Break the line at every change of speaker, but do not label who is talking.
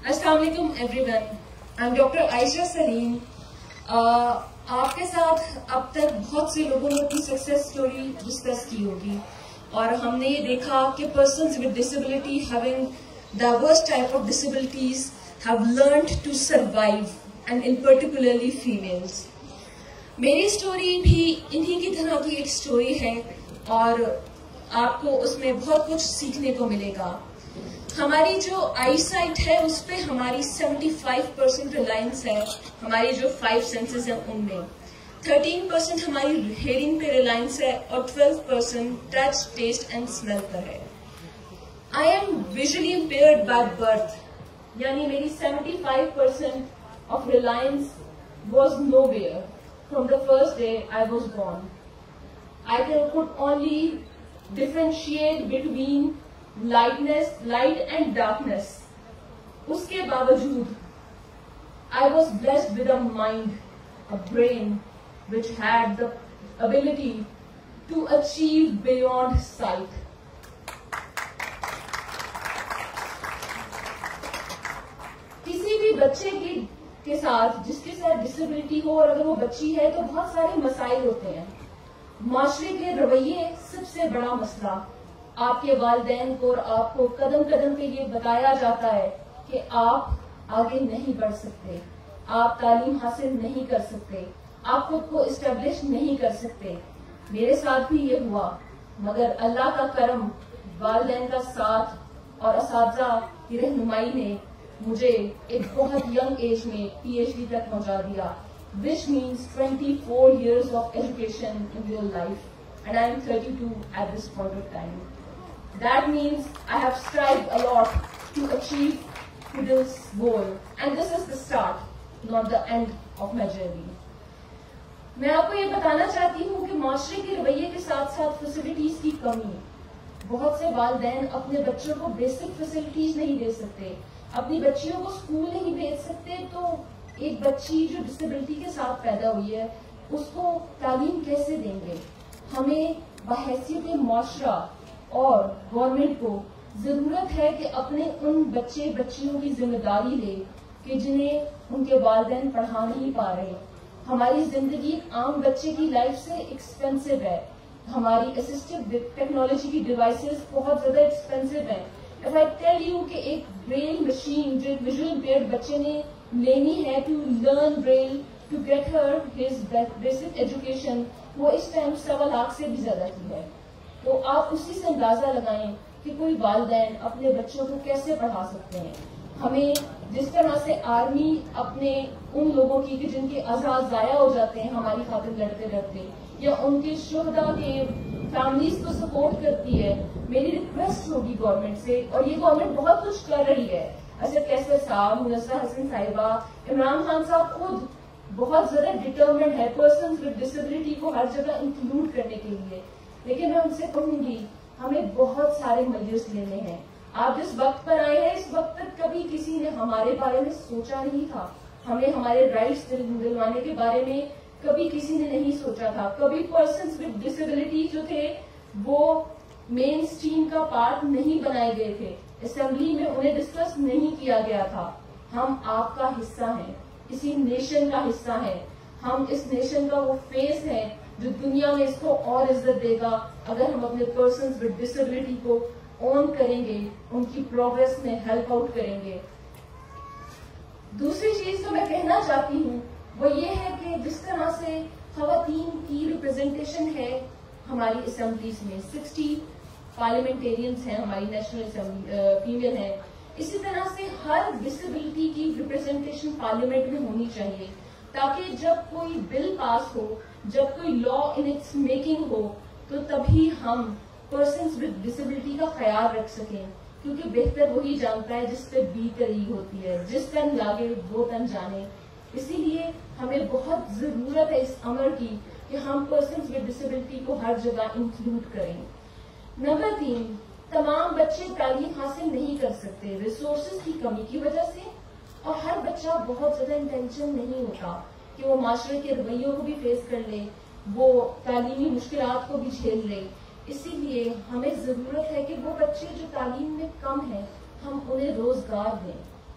السلام علیکم everyone. I am doctor Ayesha Saleem. آپ کے ساتھ اب تک بہت سے لوگوں نے اپنی سکسیس اسٹوری ڈسکس کی ہوگی اور ہم نے یہ دیکھا کہ persons with disability having diverse type of disabilities have learned to survive and in particularly females. میری اسٹوری بھی انہی کی طرح کی ایک اسٹوری ہے اور آپ کو اس میں بہت کچھ سیکھنے کو ملے گا. ہماری جو آئی سائٹ ہے اس پہ ہماری 75% ریلائنس ہے. ہماری جو 5 سینسز ہیں ان میں 13% ہماری ہیئرنگ پہ ریلائنس ہے اور 12% ٹچ ٹیسٹ اینڈ اسمیل پر ہے. I am visually impaired by birth, یعنی میری 75% of Reliance was know where from the first day I was born. I could only differentiate between light and darkness. اس کے باوجود I was blessed with a mind, a brain which had the ability to achieve beyond sight. کسی بھی بچے کے ساتھ جس کے ساتھ ڈسیبلٹی ہو اور اگر وہ بچی ہے تو بہت سارے مسائل ہوتے ہیں. معاشرے کے رویے سب سے بڑا مسئلہ. آپ کے والدین کو اور آپ کو قدم قدم پہ یہ بتایا جاتا ہے کہ آپ آگے نہیں بڑھ سکتے, آپ تعلیم حاصل نہیں کر سکتے, آپ خود کو اسٹیبلش نہیں کر سکتے. میرے ساتھ بھی یہ ہوا, مگر اللہ کا کرم, والدین کا ساتھ اور اساتذہ کی رہنمائی نے مجھے ایک بہت ینگ ایج میں PhD تک پہنچا دیا, which means 24 years of education in real life, and I am 32 at this point of time. That means I have strived a lot to achieve this goal, and this is the start, not the end of my journey. میں آپ کو یہ بتانا چاہتی ہوں کہ معاشرے کے رویے کے ساتھ ساتھ فیسلٹیز کی کمی. بہت سے والدین اپنے بچوں کو بیسک فیسلٹیز نہیں دے سکتے, اپنی بچیوں کو اسکول نہیں بھیج سکتے, تو ایک بچی جو ڈسیبلٹی کے ساتھ پیدا ہوئی ہے اس کو تعلیم کیسے دیں گے؟ ہمیں بحیثیت معاشرہ اور گورنمنٹ کو ضرورت ہے کہ اپنے ان بچے بچیوں کی ذمہ داری لے کہ جنہیں ان کے والدین پڑھا نہیں پا رہے. ہماری زندگی عام بچے کی لائف سے ایکسپینسو ہے. ہماری اسسٹڈ ٹیکنالوجی کی ڈیوائسز بہت زیادہ ایکسپینسو ہیں. If I tell you کہ ایک بریل مشین جو ایک ویژول امپیئرڈ بچے نے لینی ہے to learn braille to get her his basic education, وہ اس ٹائم 1.25 لاکھ سے بھی زیادہ کی ہے. تو آپ اسی سے اندازہ لگائیں کہ کوئی والدین اپنے بچوں کو کیسے پڑھا سکتے ہیں. ہمیں جس طرح سے آرمی اپنے ان لوگوں کی کہ جن کے اعضاء ضائع ہو جاتے ہیں ہماری خاطر لڑتے لڑتے, یا ان کے شہداء کے فیملیز کو سپورٹ کرتی ہے, میری ریکویسٹ ہوگی گورنمنٹ سے, اور یہ گورنمنٹ بہت کچھ کر رہی ہے. اسد کیسر صاحب, منزہ حسن صاحبہ, عمران خان صاحب خود بہت زیادہ ڈٹرمنڈ ہے پرسنز ود ڈسیبلٹی کو ہر جگہ انکلوڈ کرنے کے لیے. لیکن میں ان سے کہوں گی ہمیں بہت سارے میجرز لینے ہیں. آپ جس وقت پر آئے ہیں اس وقت تک کبھی کسی نے ہمارے بارے میں سوچا نہیں تھا. ہمیں ہمارے رائٹس دلوانے کے بارے میں کبھی کسی نے نہیں سوچا تھا. کبھی پرسنز ود ڈسیبلٹی جو تھے وہ مین اسٹریم کا پارٹ نہیں بنائے گئے تھے, اسمبلی میں انہیں ڈسکس نہیں کیا گیا تھا. ہم آپ کا حصہ ہیں, اسی نیشن کا حصہ ہیں. ہم اس نیشن کا وہ فیس ہے جو دنیا میں اس کو اور عزت دے گا اگر ہم اپنے پرسنز ود ڈسیبلٹی کو اون کریں گے, ان کی پروگرس میں ہیلپ آؤٹ کریں گے. دوسری چیز جو میں کہنا چاہتی ہوں وہ یہ ہے کہ جس طرح سے خواتین کی ریپرزینٹیشن ہے ہماری اسمبلیز میں, 60 پارلیمنٹیرینز ہیں ہماری نیشنل اسمبلی فیمیل ہیں, اسی طرح سے ہر ڈسیبلٹی کی ریپرزینٹیشن پارلیمنٹ میں ہونی چاہیے, تاکہ جب کوئی بل پاس ہو, جب کوئی لا ان اٹس میکنگ ہو, تو تبھی ہم پرسنز ود ڈسیبلٹی کا خیال رکھ سکیں. کیونکہ بہتر وہی جانتا ہے جس پہ بیت رہی ہوتی ہے, جس تن لاگے وہ تن جانے. اسی لیے ہمیں بہت ضرورت ہے اس امر کی کہ ہم پرسنز ود ڈسیبلٹی کو ہر جگہ انکلوڈ کریں. نمبر 3, تمام بچے تعلیم حاصل نہیں کر سکتے ریسورسز کی کمی کی وجہ سے, اور ہر بچہ بہت زیادہ انٹینشن نہیں ہوتا کہ وہ معاشرے کے رویوں کو بھی فیس کر لے, وہ تعلیمی مشکلات کو بھی جھیل لے. اسی لیے ہمیں ضرورت ہے کہ وہ بچے جو تعلیم میں کم ہیں ہم انہیں روزگار دیں,